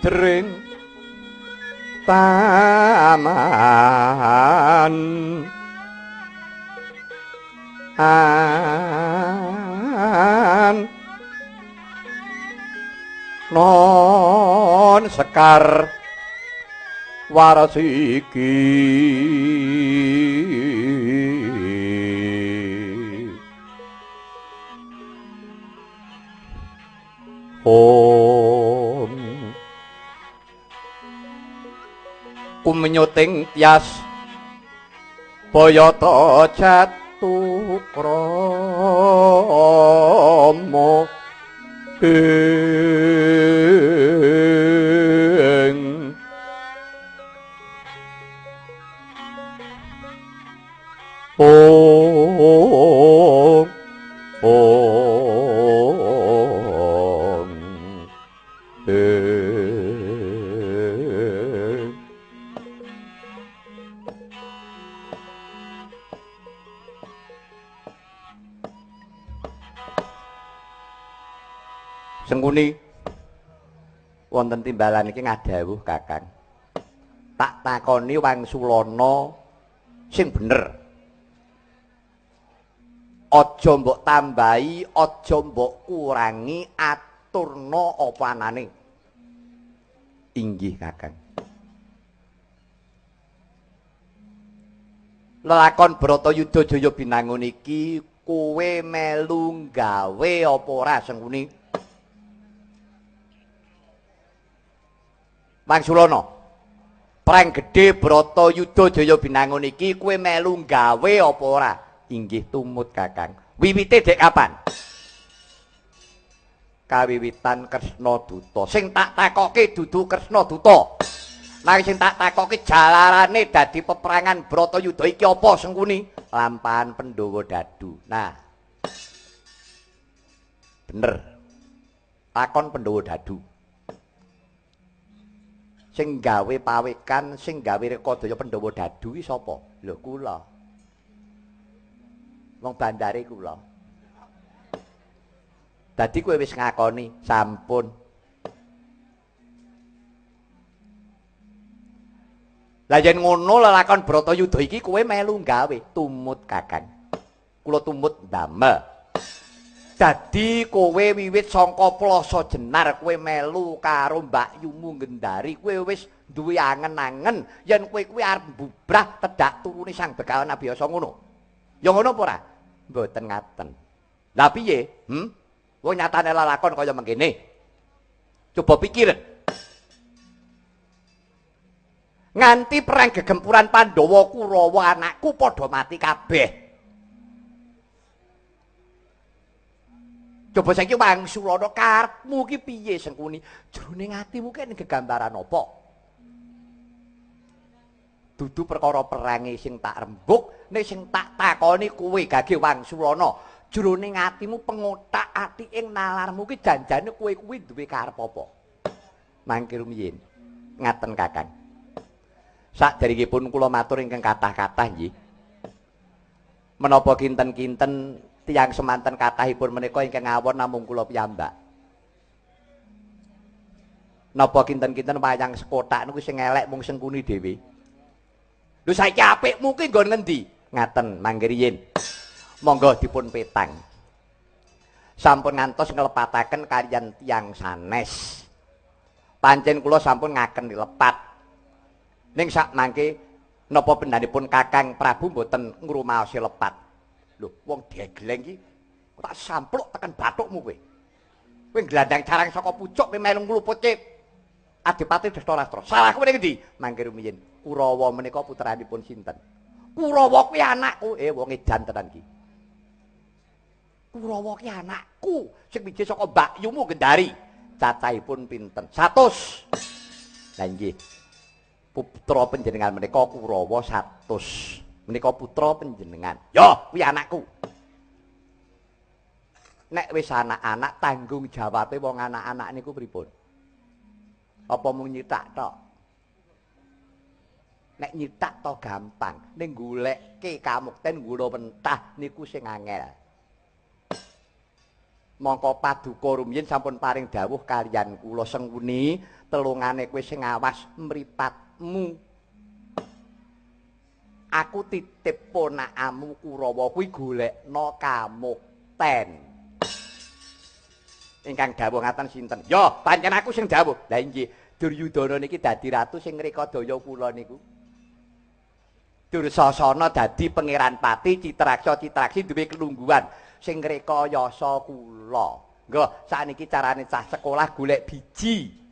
Dring taman non sekar waras iki om kumenyuting tias bayata jatuh krama ing Sengkuni wonten timbalan iki ngadhawuh Kakang. Tak takoni Wangsulana sing bener. Aja mbok tambahi, aja mbok kurangi, aturna apa anane. Inggih Kakang. Lelakon Bratayuda Jaya Binangun iki kowe melu gawe apa ora Sengkuni? Wangsulana, perang gedhe Bratayuda Jaya Binangun iki kowe melu gawe apa ora? Inggih tumut Kakang. Wiwite dek kapan? Kawiwitan Kresna Duta. Sing tak takoke dudu Kresna Duta. Nanging sing tak takoke jalarane dadi peperangan Bratayuda iki apa Sengkuni? Lampahan Pandhawa Dadu. Nah. Bener. Lakon Pandhawa Dadu. Sing gawe pawekan, sing gawe rekadaya Pandhawa Dadu iki sapa? Lho kula. Wong bandare kula. Dadi kowe wis ngakoni, sampun. Lah yen ngono lelakon Bratayuda iki kowe melu gawe, tumut Kakang. Kula tumut ndamel. Dadi kowe wiwit saka Plasa Jenar kowe melu karo Mbak Yumu Gendari, kowe wis duwe angen-angen yen kowe kuwi arep bubrah tedhak turune Sang Begawan Abiyasa ngono. Ya ngono apa ora? Mboten ngaten. Lah piye? Wong nyatane lalakon kaya mengkene. Coba pikir. Nganti perang gegempuran Pandhawa Kurawa anakku padha mati kabeh. Coba saiki Wangsulana karepmu ki piye Sengkuni? Jroning atimu ki gegambaran apa? Dudu perkara perange sing tak rembug, nek sing tak takoni kowe gage Wangsulana, jroning atimu pengotak ati ing nalarmu ki janjane kowe kuwi duwe karep apa? Mangke rumiyin. Ngaten Kakang. Saderengipun kula matur ingkang kathah-kathah nggih. Menapa kinten-kinten tiyang semanten kathahipun menika ingkang ngawon namung kula piyambak. Napa kinten-kinten wayang sekotak niku sing elek mung Sengkuni dhewe. Lho saiki apikmu ki nggon ngendi? Ngaten, mangke riyin. Monggo dipun petang. Sampun ngantos nglepataken kaliyan tiyang sanes. Pancen kula sampun ngaken dilepat. Ning sak mangke napa pendanipun Kakang Prabu mboten ngrumaosi lepat. Lho, wong degleng iki tak sampluk tekan bathukmu kowe. Kowe glandang carang saka pucuk kowe melu ngluputke Adipati Dastarastra. Salah kowe ning endi? Mangke rumiyin. Kurawa menika putranipun sinten? Kurawa kuwi anakku. Wong edan tenan iki. Kurawa ki anakku sing mijih saka Mbak Yumu Gendari. Cacahipun pinten? 100. Lah nggih. Putra panjenengan menika Kurawa 100. Menika putra panjenengan. Ya, kuwi anakku. Nek wis anak-anak tanggung jawabe wong anak-anak niku pripun? Apa mung nyitak tok? Nek nyitak to gampang, ning goleke kamukten gula mentah niku sing angel. Mongko paduka rumiyin sampun paring dawuh kaliyan kula Sengkuni, telungane kowe sing awas mripatmu. Aku titip ponakamu Kurawa kuwi golekno kamukten. Ingkang dawuh ngaten sinten? Yo, pancen aku sing dawuh. Lah inggih, Duryudana niki dadi ratu sing ngrekadaya kula niku. Dursasana dadi pangeran pati, Citraksa-Citraksi duwe kelungguhan sing ngrekayasa kula. Nggih, sakniki carane cah sekolah golek biji.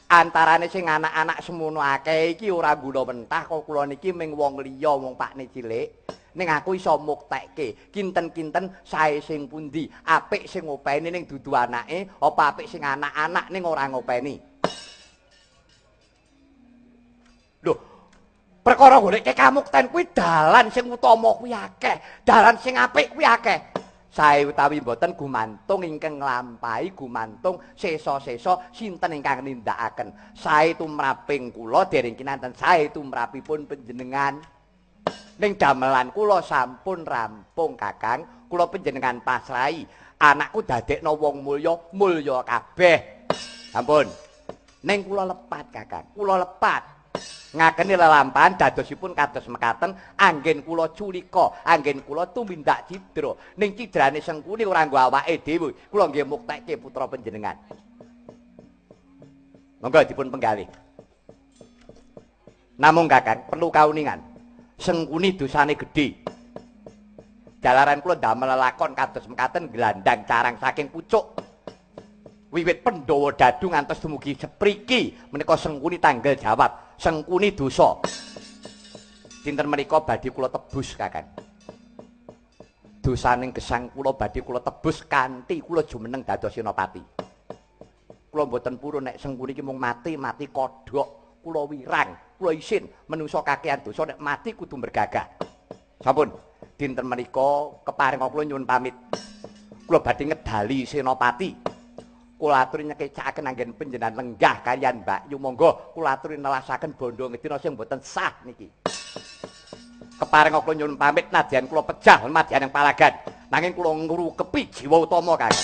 Antarane sing anak-anak semono akeh iki ora guna mentah kok kula niki ming wong liya wong pakne cilik ning aku iso muktekke kinten-kinten sae sing pundi apik sing ngopeni ning dudu anake apa apik sing anak-anak ning ora ngopeni. Lho perkara goleke kamukten kuwi dalan sing utama kuwi akeh dalan sing apik kuwi akeh. Sae utawi mboten gumantung ingkang nglampahi gumantung sesa-sesa sinten ingkang nindakaken. Sae tumraping kula dereng kinanten sae tumrapipun panjenengan. Ning damelan kula sampun rampung Kakang, kula panjenengan pasrahi. Anakku dadekno wong mulya, mulya kabeh. Ampun. Ning kula lepat Kakang, kula lepat. Ngakeni lelampahan dadosipun kados mekaten anggen kula culika anggen kula tumindak cidra ning cidrane Sengkuni ora nggo awake dhewe kula nggih muktekke putra panjenengan monggo dipun penggalih namung Kakang perlu kauningan Sengkuni dosane gedhe jalaran kula damel lakon kados mekaten glandang carang saking pucuk wiwit Pandhawa Dadu ngantos dumugi sepriki menika Sengkuni tanggal jawab Sengkuni dosa. Dinten menika badhe kula tebus Kakang. Dosaning gesang kula badhe kula tebus kanthi kula jumeneng dados senopati. Kula mboten purun nek Sengkuni iki mung mati kodhok, kula wirang, kula isin menungso kakehan dosa nek mati kudu bergagah. Sampun, dinten menika keparing kula nyuwun pamit. Kula badhe ngedali senopati. Kula aturi nyekekaken anggen panjenengan lenggah kaliyan Mbak Yu monggo kula aturi nelasaken bondo ngedina sing mboten sah niki. Keparing kula nyuwun pamit nadyan kula pejah madyan ing palagan nanging kula ngrukepi jiwa utama Kakang.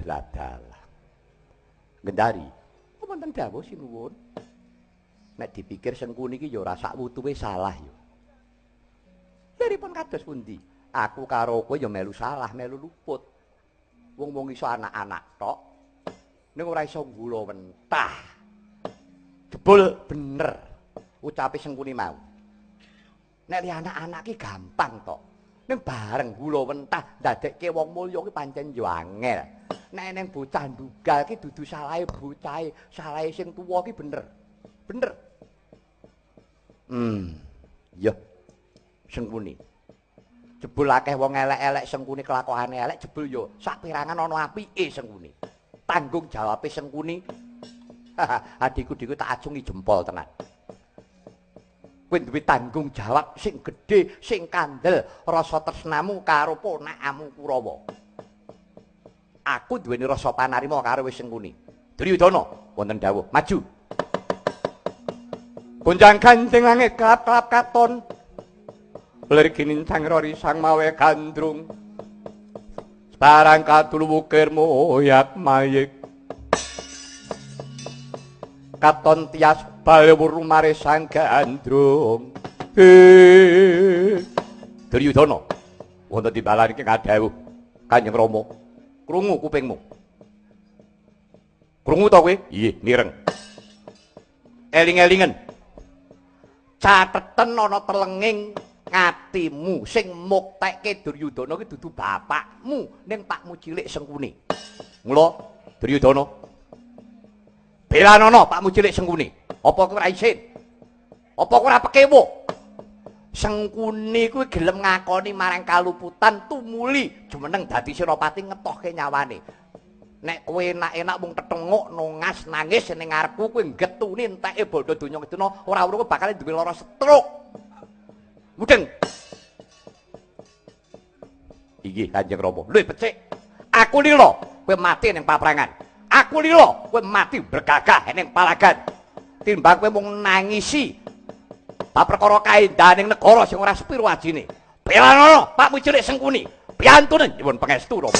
Ladalah. Gendari. Wonten dawuh sinuwun. Nek dipikir Sengkuni iki ya ora sak wutuhe salah ya. Daripun kados pundi? Aku karo kowe ya melu salah, melu luput. Wong-wong iso anak-anak tok. Ning ora iso nggula wentah. Jebul bener ucape Sengkuni mau. Nek li anak-anak ki gampang tok. Ning bareng gula wentah ndadekke wong mulya ki pancen yo angel. Nek ning bocah ndugal ki dudu salahe bocahe, salahe sing tuwa ki bener. Bener. Ya. Sengkuni. Jebul akeh wong elek-elek Sengkuni kelakuane elek jebul yo sak pirangan ana apike Sengkuni. Tanggung jawabe Sengkuni. Adikku tak acungi jempol tenan. Kowe duwe tanggung jawab sing gedhe, sing kandel rasa tresnamu karo ponakamu Kurawa. Aku duweni rasa panarima karo wis Sengkuni. Duryudana wonten dawuh, maju. Kunjang Kanjeng langit kelap-kelap katon. Lir kinintang rori sang mawe gandrung. Sebarang katul wukir moyak mayik. Katon tias balewur rumare sang gandrung. Duryudana wonten timbalan iki ngadhawuh Kanjeng Rama. Krungu kupingmu. Krungu to kowe? Iye, mireng. Eling-elingen. Cateten ana telenging ngatimu sing muktekke Duryudana ki dudu bapakmu ning pakmu cilik Sengkuni. Mula Duryudana belanono pakmu cilik Sengkuni. Apa kowe ora isin? Apa kowe ora pekewo? Sengkuni kuwi gelem ngakoni marang kaluputan tumuli jumeneng dadi senopati ngetohke nyawane. Nek kowe enak-enak mung tetenguk nongas nangis ning ngarepku kowe getuni enteke bodho donya ngedina ora urung bakal duwe lara stroke. Mudeng. Iki Kanjeng Rama. Lho becik. Aku lila kowe mati ning paprangan. Aku lila kowe mati bergagah ning palagan. Timbang kowe mung nangisi bab perkara kaendaning negara sing ora sepiro ajine. Pelanono Pak Mucilik Sengkuni. Piantune nyuwun pangestu Rama.